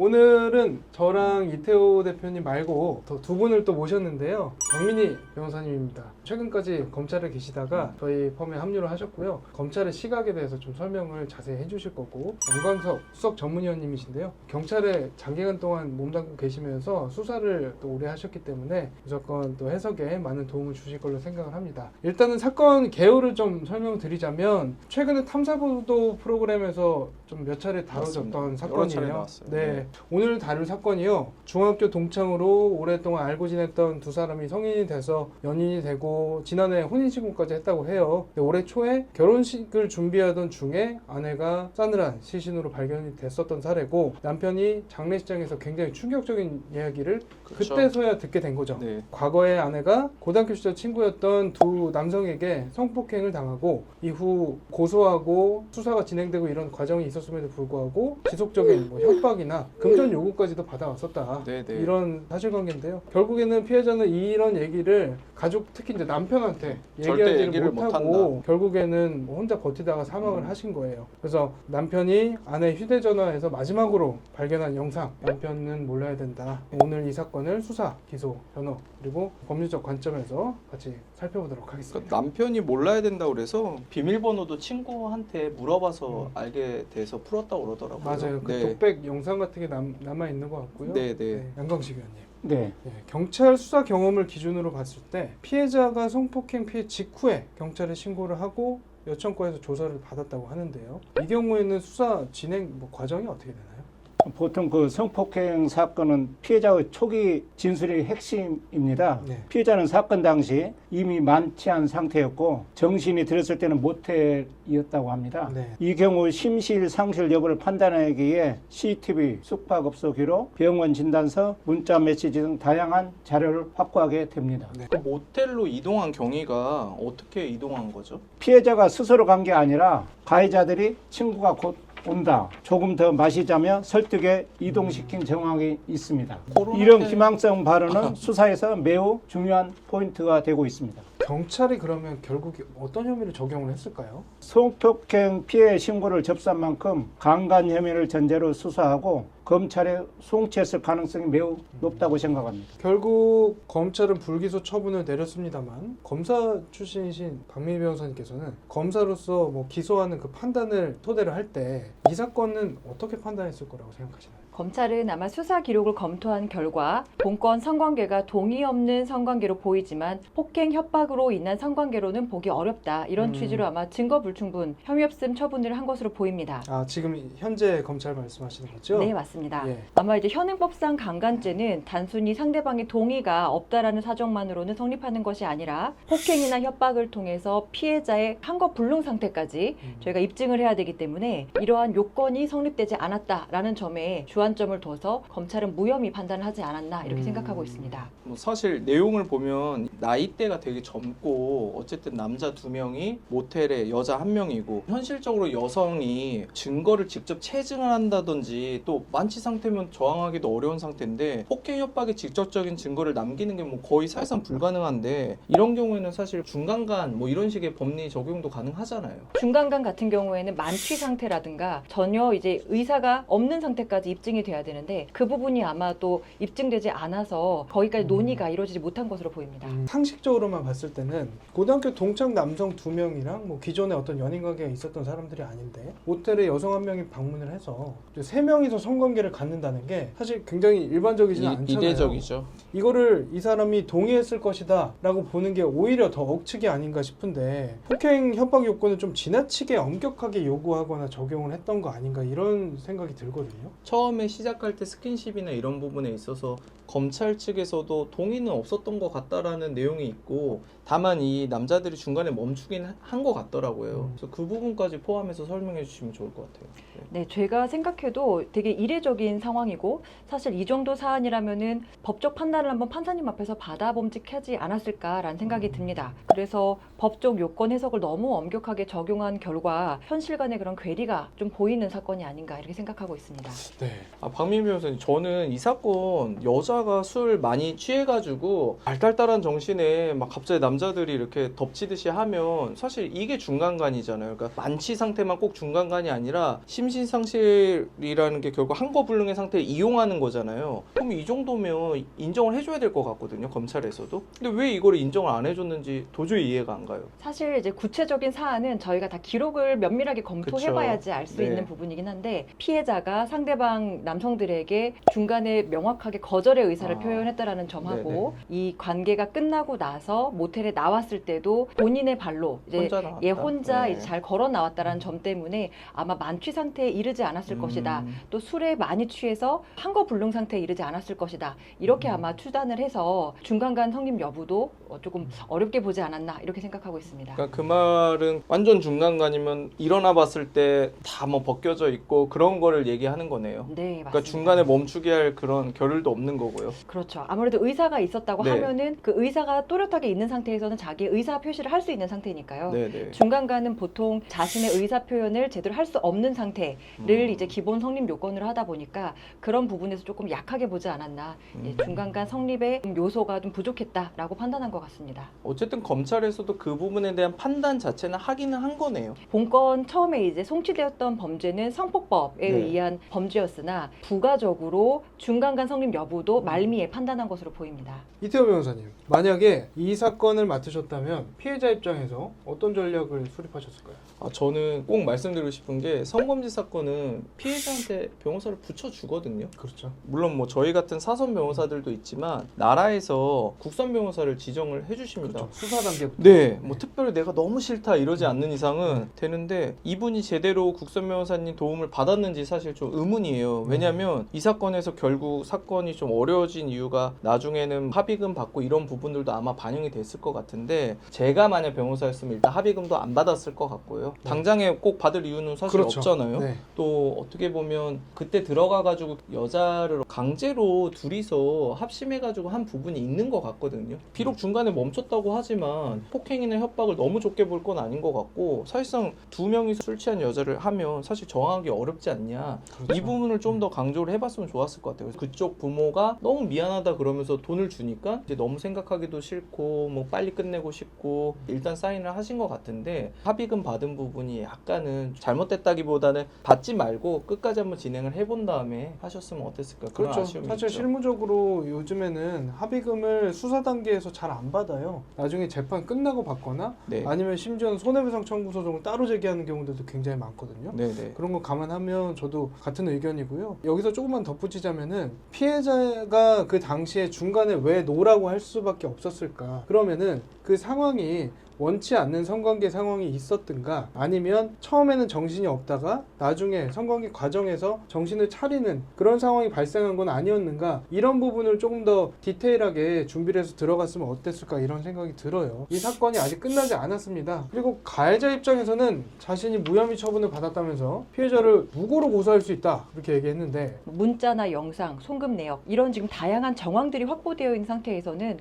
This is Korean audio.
오늘은 저랑 이태호 대표님 말고 더 두 분을 또 모셨는데요. 박민희 변호사님입니다. 최근까지 검찰에 계시다가 저희 펌에 합류를 하셨고요. 검찰의 시각에 대해서 좀 설명을 자세히 해주실 거고, 양광석 수석 전문위원님이신데요. 경찰에 장기간 동안 몸담고 계시면서 수사를 또 오래 하셨기 때문에 무조건 또 해석에 많은 도움을 주실 걸로 생각을 합니다. 일단은 사건 개요를 좀 설명드리자면, 최근에 탐사보도 프로그램에서 좀 몇 차례 다뤄졌던 사건이에요. 네. 오늘 다룰 사건이요. 중학교 동창으로 오랫동안 알고 지냈던 두 사람이 성인이 돼서 연인이 되고 지난해 혼인신고까지 했다고 해요. 근데 올해 초에 결혼식을 준비하던 중에 아내가 싸늘한 시신으로 발견이 됐었던 사례고, 남편이 장례식장에서 굉장히 충격적인 이야기를 그때서야 듣게 된 거죠. 네. 과거에 아내가 고등학교 시절 친구였던 두 남성에게 성폭행을 당하고 이후 고소하고 수사가 진행되고 이런 과정이 있었음에도 불구하고 지속적인 뭐 협박이나 금전 요구까지도 받아왔었다. 네네. 이런 사실관계인데요. 결국에는 피해자는 이런 얘기를 가족, 특히 이제 남편한테 절대 얘기하지를 얘기를 못하고 못한다. 결국에는 뭐 혼자 버티다가 사망을 하신 거예요. 그래서 남편이 아내 휴대전화에서 마지막으로 발견한 영상, 남편은 몰라야 된다. 오늘 이 사건을 수사, 기소, 변호 그리고 법률적 관점에서 같이 살펴보도록 하겠습니다. 그러니까 남편이 몰라야 된다고 그래서 비밀번호도 친구한테 물어봐서 알게 돼서 풀었다고 그러더라고요. 맞아요. 그 네. 독백 영상 같은 게 남아 있는 것 같고요. 네네. 양광식 의원님. 네. 경찰 수사 경험을 기준으로 봤을 때 피해자가 성폭행 피해 직후에 경찰에 신고를 하고 여청과에서 조사를 받았다고 하는데요. 이 경우에는 수사 진행 과정이 어떻게 되나요? 보통 그 성폭행 사건은 피해자의 초기 진술이 핵심입니다. 네. 피해자는 사건 당시 이미 만취한 상태였고 정신이 들었을 때는 모텔이었다고 합니다. 네. 이 경우 심실 상실 여부를 판단하기 위해 CCTV, 숙박업소 기록, 병원 진단서, 문자 메시지 등 다양한 자료를 확보하게 됩니다. 네. 그 모텔로 이동한 경위가 어떻게 이동한 거죠? 피해자가 스스로 간 게 아니라 가해자들이 친구가 곧 온다, 조금 더 마시자며 설득에 이동시킨 정황이 있습니다. 이런 희망성 발언은 수사에서 매우 중요한 포인트가 되고 있습니다. 경찰이 그러면 결국 어떤 혐의를 적용을 했을까요? 성폭행 피해 신고를 접수한 만큼 강간 혐의를 전제로 수사하고 검찰에 송치했을 가능성이 매우 높다고 생각합니다. 결국 검찰은 불기소 처분을 내렸습니다만, 검사 출신이신 박민희 변호사님께서는 검사로서 뭐 기소하는 그 판단을 토대로 할 때 이 사건은 어떻게 판단했을 거라고 생각하시나요? 검찰은 아마 수사 기록을 검토한 결과 본건 성관계가 동의 없는 성관계로 보이지만 폭행 협박으로 인한 성관계로는 보기 어렵다, 이런 취지로 아마 증거 불충분, 혐의 없음 처분을 한 것으로 보입니다. 아, 지금 현재 검찰 말씀하시는 거죠? 네, 맞습니다. 예. 아마 이제 현행법상 강간죄는 단순히 상대방의 동의가 없다라는 사정만으로는 성립하는 것이 아니라 폭행이나 협박을 통해서 피해자의 한거 불능 상태까지 저희가 입증을 해야 되기 때문에 이러한 요건이 성립되지 않았다라는 점에 주안점을 둬서 검찰은 무혐의 판단을 하지 않았나, 이렇게 생각하고 있습니다. 뭐 사실 내용을 보면 나이대가 되게 젊고 어쨌든 남자 2명이 모텔에 여자 1명이고 현실적으로 여성이 증거를 직접 체증을 한다든지 또 만취 상태면 저항하기도 어려운 상태인데 폭행 협박의 직접적인 증거를 남기는 게 뭐 거의 사실상 불가능한데, 이런 경우에는 사실 중간간 뭐 이런 식의 법리 적용도 가능하잖아요. 중간간 같은 경우에는 만취 상태라든가 전혀 이제 의사가 없는 상태까지 입증이 돼야 되는데 그 부분이 아마 또 입증되지 않아서 거기까지 논의가 이루어지지 못한 것으로 보입니다. 상식적으로만 봤을 때는 고등학교 동창 남성 2명이랑 뭐 기존에 어떤 연인 관계가 있었던 사람들이 아닌데 모텔에 여성 1명이 방문을 해서 3명이서 성관계를 갖는다는 게 사실 굉장히 일반적이지는 않잖아요. 이례적이죠. 이거를 이 사람이 동의했을 것이다 라고 보는 게 오히려 더 억측이 아닌가 싶은데, 폭행 협박 요건을 좀 지나치게 엄격하게 요구하거나 적용을 했던 거 아닌가, 이런 생각이 들거든요. 처음에 시작할 때 스킨십이나 이런 부분에 있어서 검찰 측에서도 동의는 없었던 것 같다라는 내용이 있고, 다만 이 남자들이 중간에 멈추긴 한 것 같더라고요. 그래서 그 부분까지 포함해서 설명해 주시면 좋을 것 같아요. 네, 제가 생각해도 되게 이례적인 상황이고, 사실 이 정도 사안이라면은 법적 판단을 한번 판사님 앞에서 받아봄직하지 않았을까라는 생각이 듭니다. 그래서 법적 요건 해석을 너무 엄격하게 적용한 결과 현실 간의 그런 괴리가 좀 보이는 사건이 아닌가, 이렇게 생각하고 있습니다. 네, 박민 변호사님, 저는 이 사건 여자가 술 많이 취해가지고 알딸딸한 정신에 막 갑자기 남자들이 이렇게 덮치듯이 하면 사실 이게 중간간이잖아요. 그러니까 만취 상태만 꼭 중간간이 아니라 심신상실이라는 게 결국 한거불능의 상태를 이용하는 거잖아요. 그럼 이 정도면 인정을 해줘야 될 것 같거든요, 검찰에서도. 근데 왜 이거를 인정을 안 해줬는지 도저히 이해가 안 가요. 사실 이제 구체적인 사안은 저희가 다 기록을 면밀하게 검토해봐야지 알 수 네. 있는 부분이긴 한데 피해자가 상대방 남성들에게 중간에 명확하게 거절의 의사를 표현했다라는 점하고 이 관계가 끝나고 나서 모텔에 나왔을 때도 본인의 발로 이제 혼자 나왔다. 혼자 네. 이제 잘 걸어 나왔다라는 점 때문에 아마 만취 상태에 이르지 않았을 것이다. 또 술에 많이 취해서 한거불능 상태에 이르지 않았을 것이다. 이렇게 아마 추단을 해서 중간간 성립 여부도 조금 어렵게 보지 않았나 이렇게 생각하고 있습니다. 그러니까 그 말은 완전 중간간이면 일어나 봤을 때 다 뭐 벗겨져 있고 그런 거를 얘기하는 거네요. 네, 맞습니다. 그러니까 중간에 멈추게 할 그런 겨를도 없는 거고요. 그렇죠. 아무래도 의사가 있었다고 네. 하면은 그 의사가 또렷하게 있는 상태에서는 자기의 의사 표시를 할 수 있는 상태니까요. 네네. 중간간은 보통 자신의 의사 표현을 제대로 할 수 없는 상태를 이제 기본 성립 요건으로 하다 보니까 그런 부분에서 조금 약하게 보지 않았나. 중간간 성립의 요소가 좀 부족했다라고 판단한 것 같습니다. 어쨌든 검찰에서도 그 부분에 대한 판단 자체는 하기는 한 거네요. 본건 처음에 이제 송치되었던 범죄는 성폭법에 네. 의한 범죄였으나 부가적으로 중간간 성립 여부도 말미에 판단한 것으로 보입니다. 이태호 변호사님, 만약에 이 사건을 맡으셨다면 피해자 입장에서 어떤 전략을 수립하셨을까요? 저는 꼭 말씀드리고 싶은 게 성범죄 사건은 피해자한테 변호사를 붙여주거든요. 그렇죠. 물론 뭐 저희 같은 사선 변호사들도 있지만 나라에서 국선 변호사를 지정을 해주십니다. 그렇죠. 수사 단계부터. 네, 뭐 특별히 내가 너무 싫다 이러지 않는 이상은 되는데 이분이 제대로 국선 변호사님 도움을 받았는지 사실 좀 의문이에요. 왜냐하면 이 사건에서 결국 사건이 좀 어려워진 이유가 나중에는 합의금 받고 이런 부분들도 아마 반영이 됐을 것 같은데 제가 만약 변호사였으면 일단 합의금도 안 받았을 것 같고요. 당장에 꼭 받을 이유는 사실 그렇죠. 없잖아요. 네. 또 어떻게 보면 그때 들어가가지고 여자를 강제로 둘이서 합심해가지고 한 부분이 있는 것 같거든요. 비록 중간에 멈췄다고 하지만 폭행이나 협박을 너무 좁게 볼 건 아닌 것 같고 사실상 두 명이서 술 취한 여자를 하면 사실 정하기 어렵지 않냐. 그렇죠. 이 부분을 좀 더 강조를 해봤으면 좋았을 것 같아요. 그쪽 부모가 너무 미안하다 그러면서 돈을 주니까 이제 너무 생각하기도 싫고 뭐 빨리 끝내고 싶고 일단 사인을 하신 것 같은데 합의금 받은 부분이 약간은 잘못됐다기보다는 받지 말고 끝까지 한번 진행을 해본 다음에 하셨으면 어땠을까 그런 그렇죠. 아쉬움이 사실 있죠. 실무적으로 요즘에는 합의금을 수사 단계에서 잘 안 받아요. 나중에 재판 끝나고 받거나 네. 아니면 심지어는 손해배상 청구 소송을 따로 제기하는 경우들도 굉장히 많거든요. 네네. 그런 거 감안하면 저도 같은 의견이고요. 여기서 조금만 덧붙이자면은 피해자가 그 당시에 중간에 왜 노라고 할 수밖에 없었을까? 그러면은 그 상황이 원치 않는 성관계 상황이 있었든가 아니면 처음에는 정신이 없다가 나중에 성관계 과정에서 정신을 차리는 그런 상황이 발생한 건 아니었는가 이런 부분을 조금 더 디테일하게 준비를 해서 들어갔으면 어땠을까 이런 생각이 들어요. 이 사건이 아직 끝나지 않았습니다. 그리고 가해자 입장에서는 자신이 무혐의 처분을 받았다면서 피해자를 무고로 고소할 수 있다 이렇게 얘기했는데 문자나 영상, 송금 내역 이런 지금 다양한 정황들이 확보되어 있는 상태에서는